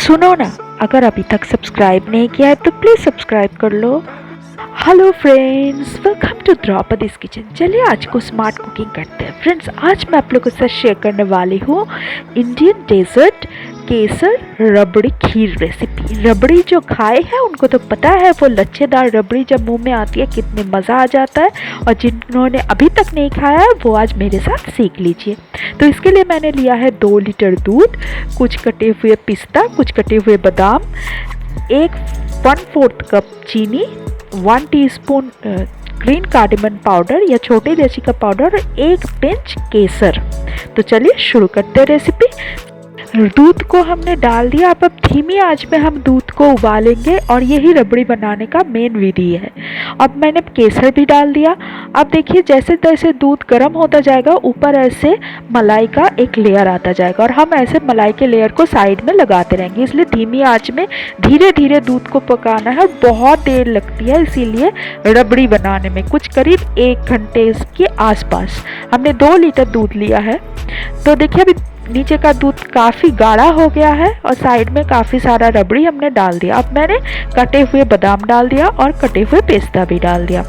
सुनो ना, अगर अभी तक सब्सक्राइब नहीं किया है तो प्लीज़ सब्सक्राइब कर लो। Hello friends, welcome to Draupadi's kitchen. चलिए आज को स्मार्ट कुकिंग करते हैं। फ्रेंड्स, आज मैं आप लोगों के साथ शेयर करने वाली हूँ इंडियन डेजर्ट केसर रबड़ी खीर रेसिपी। रबड़ी जो खाए हैं उनको तो पता है, वो लच्छेदार रबड़ी जब मुंह में आती है कितने मज़ा आ जाता है। और जिन्होंने अभी तक नहीं खाया है वो आज मेरे साथ सीख लीजिए। तो इसके लिए मैंने लिया है 2 लीटर दूध, कुछ कटे हुए पिस्ता, कुछ कटे हुए बादाम, 1/4 कप चीनी, 1 टीस्पून ग्रीन कार्डेमन पाउडर या छोटे इलायची का पाउडर और 1 पिंच केसर। तो चलिए शुरू करते हैं रेसिपी। दूध को हमने डाल दिया। अब धीमी आंच में हम दूध को उबालेंगे और यही रबड़ी बनाने का मेन विधि है। अब मैंने केसर भी डाल दिया। अब देखिए जैसे जैसे दूध गर्म होता जाएगा ऊपर ऐसे मलाई का एक लेयर आता जाएगा और हम ऐसे मलाई के लेयर को साइड में लगाते रहेंगे। इसलिए धीमी आंच में धीरे धीरे दूध को पकाना है और बहुत देर लगती है इसीलिए रबड़ी बनाने में, कुछ करीब 1 घंटे के आसपास। हमने 2 लीटर दूध लिया है। तो देखिए अभी नीचे का दूध काफ़ी गाढ़ा हो गया है और साइड में काफ़ी सारा रबड़ी हमने डाल दिया। अब मैंने कटे हुए बादाम डाल दिया और कटे हुए पिस्ता भी डाल दिया।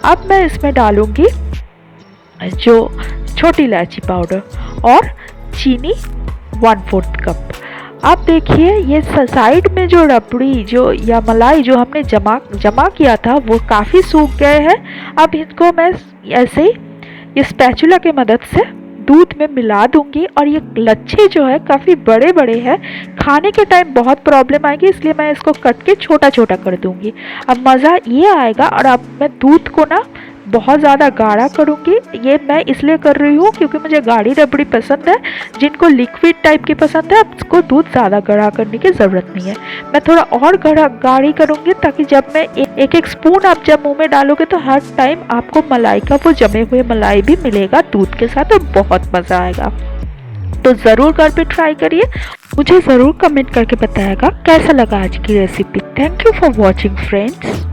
अब मैं इसमें डालूंगी जो छोटी इलायची पाउडर और चीनी 1/4 कप। अब देखिए ये साइड में जो रबड़ी जो या मलाई जो हमने जमा किया था वो काफ़ी सूख गए हैं। अब इनको मैं ऐसे ही ये स्पैचुला की मदद से दूध में मिला दूंगी और ये लच्छे जो है काफ़ी बड़े बड़े हैं, खाने के टाइम बहुत प्रॉब्लम आएगी, इसलिए मैं इसको कट के छोटा छोटा कर दूंगी। अब मज़ा ये आएगा। और अब मैं दूध को ना बहुत ज़्यादा गाढ़ा करूँगी। ये मैं इसलिए कर रही हूँ क्योंकि मुझे गाढ़ी रबड़ी पसंद है। जिनको लिक्विड टाइप की पसंद है उसको दूध ज़्यादा गाढ़ा करने की ज़रूरत नहीं है। मैं थोड़ा और गाढ़ी करूँगी ताकि जब मैं एक स्पून आप जब मुंह में डालोगे तो हर टाइम आपको मलाई का वो जमे हुए मलाई भी मिलेगा दूध के साथ और बहुत मज़ा आएगा। तो ज़रूर घर पे ट्राई करिए। मुझे ज़रूर कमेंट करके बताइएगा कैसा लगा आज की recipe. Thank you for watching friends.